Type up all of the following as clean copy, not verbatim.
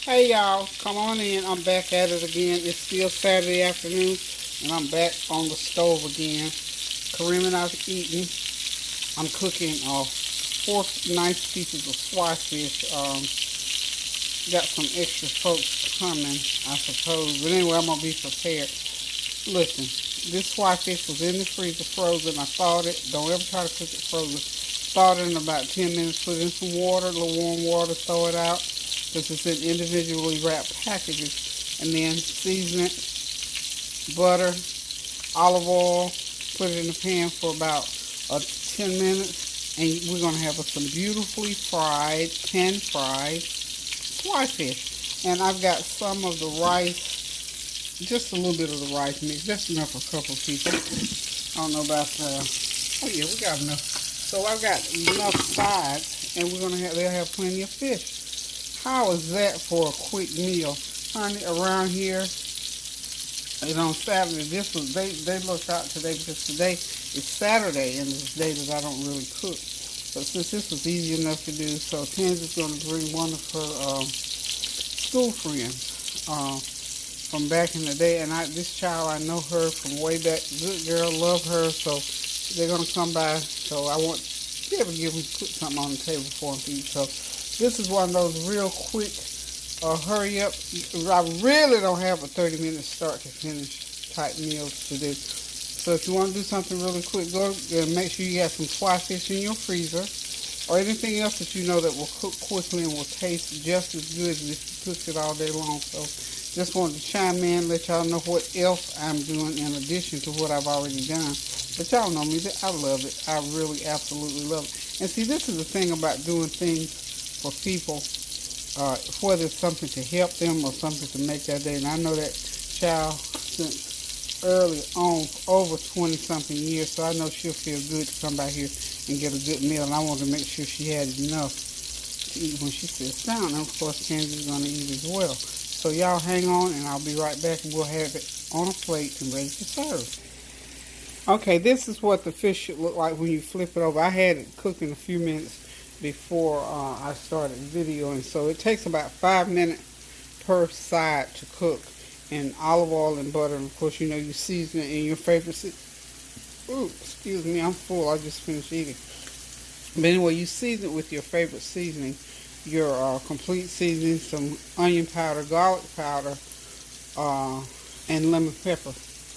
Hey y'all, come on in. I'm back at it again. It's still Saturday afternoon, and I'm back on the stove again. Kareem and I've eaten. I'm cooking four nice pieces of swai fish. Got some extra folks coming, I suppose. But anyway, I'm gonna be prepared. Listen, this swai fish was in the freezer frozen. I thawed it. Don't ever try to cook it frozen. Thawed it in about 10 minutes. Put it in some water, a little warm water. Throw it out. This is in individually wrapped packages, and then season it, butter, olive oil, put it in the pan for about 10 minutes, and we're going to have some beautifully fried, pan-fried swai fish. And I've got some of the rice, just a little bit of the rice mix, just enough for a couple of people. I don't know about, oh yeah, we got enough. So I've got enough sides, and they'll have plenty of fish. How is that for a quick meal? Honey, around here, and on Saturday, they looked out today because today is Saturday and it's a day that I don't really cook. But since this was easy enough to do, so Tansy's going to bring one of her school friends from back in the day. And this child, I know her from way back. Good girl, love her. So they're going to come by. So I want to be able to put something on the table for them to eat. So this is one of those real quick, hurry up. I really don't have a 30-minute start to finish type meals to do. So if you want to do something really quick, go and make sure you have some swai fish in your freezer or anything else that you know that will cook quickly and will taste just as good as if you cooked it all day long. So just wanted to chime in, let y'all know what else I'm doing in addition to what I've already done. But y'all know me, I love it. I really absolutely love it. And see, this is the thing about doing things for people, whether it's something to help them or something to make their day. And I know that child since early on, over 20-something years, so I know she'll feel good to come back here and get a good meal. And I want to make sure she had enough to eat when she sits down. And of course, Kansy's going to eat as well. So y'all hang on, and I'll be right back, and we'll have it on a plate and ready to serve. Okay, this is what the fish should look like when you flip it over. I had it cooked in a few minutes before I started videoing, so it takes about 5 minutes per side to cook in olive oil and butter. And of course, you know, you season it in your favorite ooh, excuse me, I'm full, I just finished eating. But anyway, you season it with your favorite seasoning, your complete seasoning, some onion powder, garlic powder, and lemon pepper,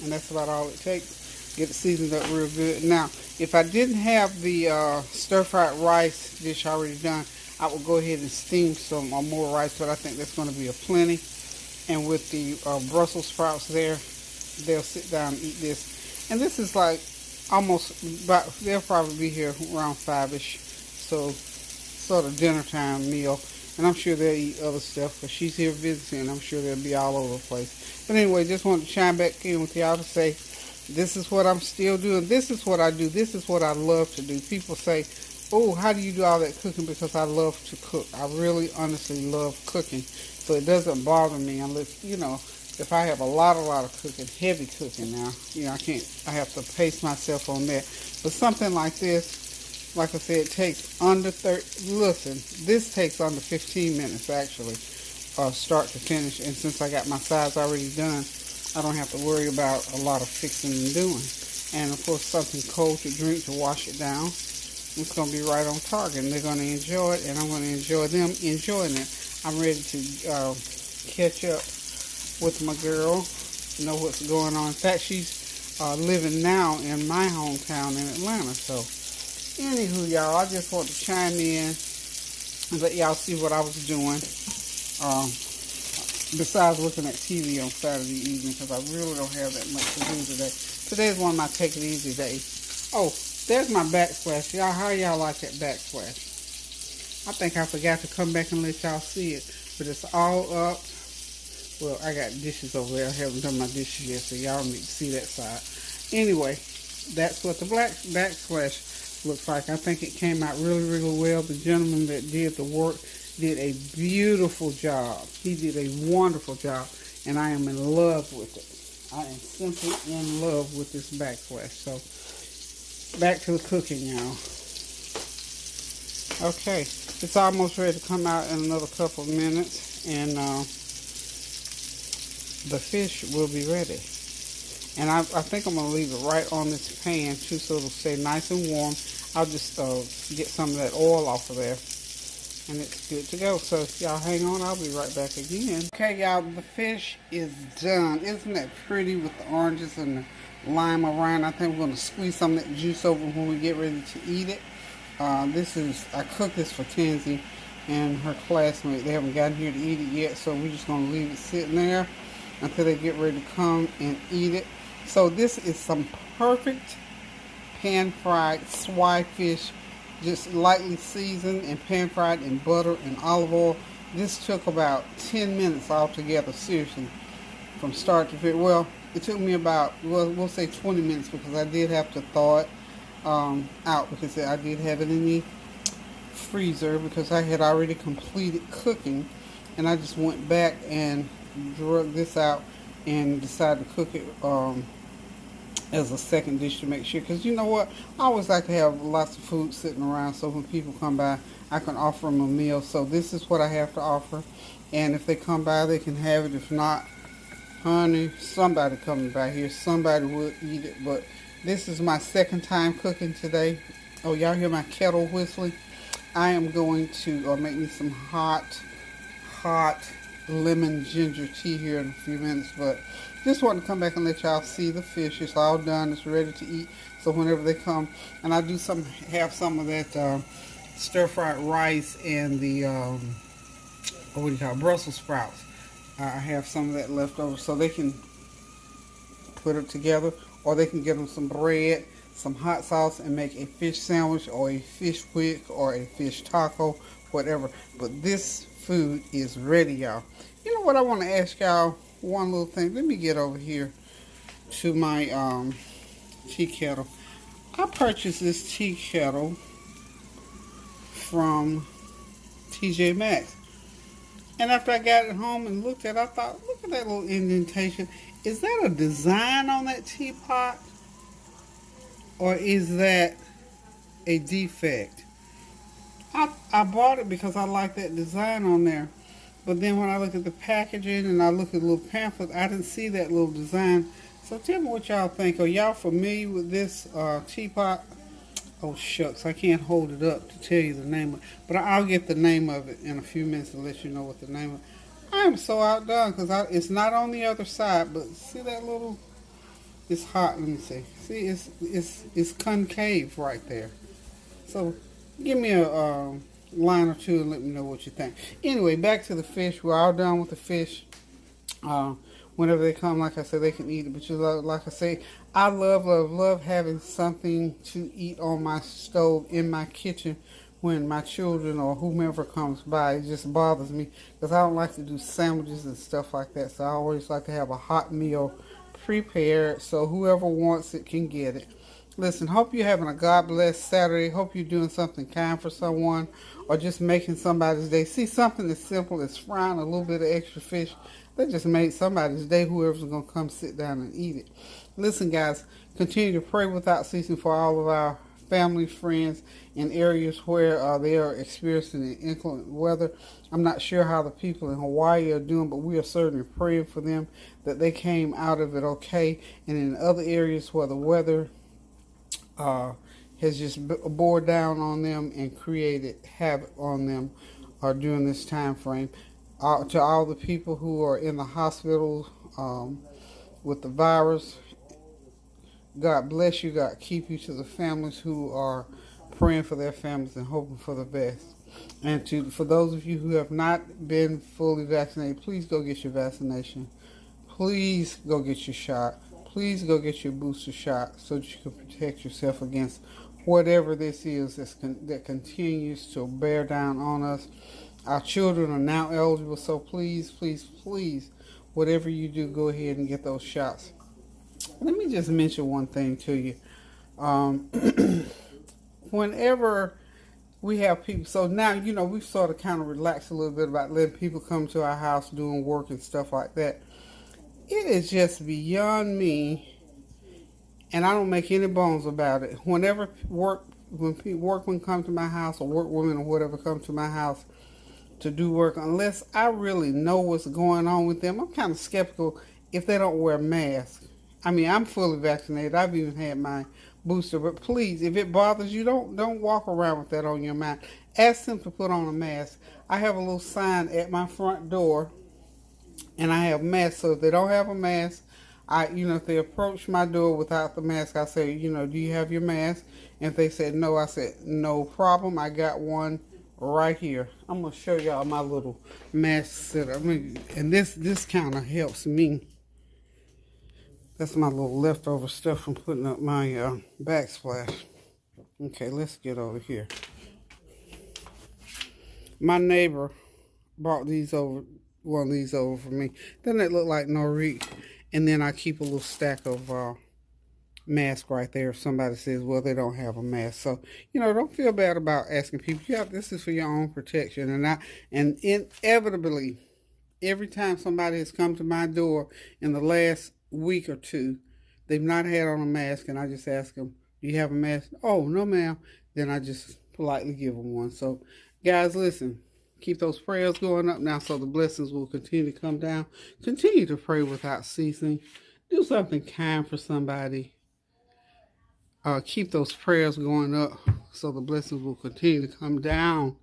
and that's about all it takes. Get it seasoned up real good. Now, if I didn't have the stir-fried rice dish already done, I would go ahead and steam some more rice, but I think that's going to be a plenty. And with the Brussels sprouts there, they'll sit down and eat this. And this is like almost about, they'll probably be here around 5-ish, so sort of dinner time meal. And I'm sure they'll eat other stuff because she's here visiting. I'm sure they'll be all over the place. But anyway, just wanted to chime back in with y'all to say, this is what I'm still doing. This is what I do. This is what I love to do. People say, oh, how do you do all that cooking? Because I love to cook. I really, honestly love cooking. So it doesn't bother me unless, you know, if I have a lot of cooking, heavy cooking now, you know, I have to pace myself on that. But something like this, like I said, it takes under 30, listen, this takes under 15 minutes actually, start to finish. And since I got my sides already done, I don't have to worry about a lot of fixing and doing. And of course, something cold to drink to wash it down. It's going to be right on target. And they're going to enjoy it, and I'm going to enjoy them enjoying it. I'm ready to catch up with my girl, know what's going on. In fact, she's living now in my hometown in Atlanta. So, anywho, y'all, I just want to chime in and let y'all see what I was doing. Besides looking at TV on Saturday evening, because I really don't have that much to do today. Today's one of my take it easy days. Oh, there's my backsplash. Y'all, how y'all like that backsplash? I think I forgot to come back and let y'all see it, but it's all up. Well, I got dishes over there. I haven't done my dishes yet, so y'all need to see that side. Anyway, that's what the backsplash looks like. I think it came out really, really well. The gentleman that did the work did a beautiful job. He did a wonderful job, and I am in love with it. I am simply in love with this backsplash. So, back to the cooking, y'all. Okay, it's almost ready to come out in another couple of minutes. and the fish will be ready. And I think I'm going to leave it right on this pan too, so it'll stay nice and warm. I'll just get some of that oil off of there, and it's good to go. So y'all hang on, I'll be right back again. Okay, y'all, the fish is done. Isn't that pretty with the oranges and the lime around? I think we're going to squeeze some of that juice over when we get ready to eat it. I cooked this for Tansy and her classmate. They haven't gotten here to eat it yet, so we're just going to leave it sitting there until they get ready to come and eat it. So this is some perfect pan-fried swai fish, just lightly seasoned and pan-fried in butter and olive oil. This took about 10 minutes altogether, seriously, from start to finish. Well, it took me about, we'll say 20 minutes, because I did have to thaw it out, because I did have it in the freezer, because I had already completed cooking, and I just went back and drug this out and decided to cook it as a second dish to make sure, because you know what, I always like to have lots of food sitting around, so when people come by I can offer them a meal. So this is what I have to offer, and if they come by they can have it. If not, honey, somebody coming by here, somebody would eat it. But this is my second time cooking today. Oh, y'all hear my kettle whistling? I am going to make me some hot lemon ginger tea here in a few minutes, but just wanted to come back and let y'all see the fish. It's all done. It's ready to eat. So whenever they come, and I do have some of that stir-fried rice and the what do you call it, Brussels sprouts. I have some of that left over, so they can put it together, or they can get them some bread, some hot sauce, and make a fish sandwich or a fish wick or a fish taco, whatever. But this food is ready, y'all. You know what, I want to ask y'all one little thing. Let me get over here to my tea kettle. I purchased this tea kettle from TJ Maxx, and after I got it home and looked at it, I thought, look at that little indentation. Is that a design on that teapot, or is that a defect? I bought it because I like that design on there. But then when I look at the packaging and I look at the little pamphlet, I didn't see that little design. So tell me what y'all think. Are y'all familiar with this teapot? Oh, shucks, I can't hold it up to tell you the name of it. But I'll get the name of it in a few minutes to let you know what the name of it. I am so outdone, because it's not on the other side. But see that little, it's hot. Let me see. See, it's concave right there. So give me a line or two and let me know what you think. Anyway, back to the fish. We're all done with the fish. Whenever they come, like I said, they can eat it. But like I say, I love having something to eat on my stove in my kitchen when my children or whomever comes by. It just bothers me, because I don't like to do sandwiches and stuff like that. So I always like to have a hot meal prepared, so whoever wants it can get it. Listen, hope you're having a God bless Saturday. Hope you're doing something kind for someone, or just making somebody's day. See, something as simple as frying a little bit of extra fish, that just made somebody's day, whoever's going to come sit down and eat it. Listen, guys, continue to pray without ceasing for all of our family, friends in areas where they are experiencing the inclement weather. I'm not sure how the people in Hawaii are doing, but we are certainly praying for them that they came out of it okay. And in other areas where the weather has just bore down on them and created havoc on them during this time frame. To all the people who are in the hospital with the virus, God bless you. God keep you. To the families who are praying for their families and hoping for the best. And for those of you who have not been fully vaccinated, please go get your vaccination. Please go get your shot. Please go get your booster shot so that you can protect yourself against whatever this is that continues to bear down on us. Our children are now eligible, so please, please, please, whatever you do, go ahead and get those shots. Let me just mention one thing to you. Whenever we have people, so now, we've sort of kind of relaxed a little bit about letting people come to our house doing work and stuff like that. It is just beyond me, and I don't make any bones about it. Whenever workmen come to my house, or workwomen or whatever come to my house to do work unless I really know what's going on with them. I'm kind of skeptical if they don't wear masks. I mean, I'm fully vaccinated. I've even had my booster. But please, if it bothers you, don't walk around with that on your mind. Ask them to put on a mask. I have a little sign at my front door, and I have masks. So if they don't have a mask, if they approach my door without the mask, I say, do you have your mask? And if they said no, I said, no problem. I got one right here. I'm gonna show y'all my little mask setup. And this kind of helps me. That's my little leftover stuff from putting up my backsplash. Okay, let's get over here. My neighbor brought one of these over for me. Doesn't it look like Norique? And then I keep a little stack of mask right there if somebody says, well, they don't have a mask. So, don't feel bad about asking people. This is for your own protection. And inevitably, every time somebody has come to my door in the last week or two, they've not had on a mask, and I just ask them, do you have a mask? Oh, no, ma'am. Then I just politely give them one. So, guys, listen. Keep those prayers going up now so the blessings will continue to come down. Continue to pray without ceasing. Do something kind for somebody. Keep those prayers going up so the blessings will continue to come down.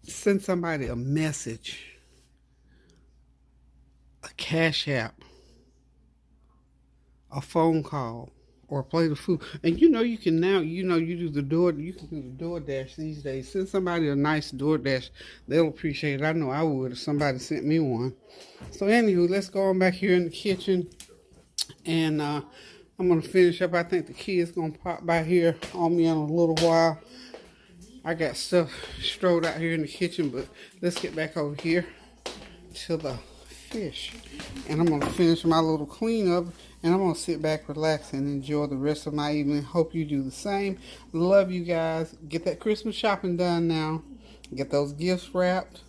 Send somebody a message, a cash app, a phone call, or a plate of food. And you can now, you do the DoorDash these days. Send somebody a nice DoorDash. They'll appreciate it. I know I would if somebody sent me one. So anywho, let's go on back here in the kitchen. And I'm going to finish up. I think the kid's going to pop by here on me in a little while. I got stuff strode out here in the kitchen, but let's get back over here to the fish. And I'm going to finish my little cleanup, and I'm going to sit back, relax, and enjoy the rest of my evening. Hope you do the same. Love you guys. Get that Christmas shopping done now. Get those gifts wrapped.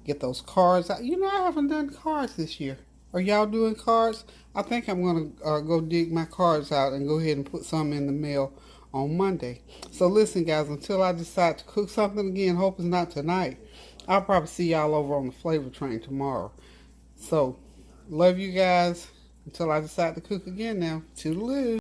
Get those cards out. I haven't done cards this year. Are y'all doing cards? I think I'm going to go dig my cards out and go ahead and put some in the mail on Monday. So listen, guys, until I decide to cook something again, hope it's not tonight, I'll probably see y'all over on the flavor train tomorrow. So, love you guys until I decide to cook again now. Toodaloo.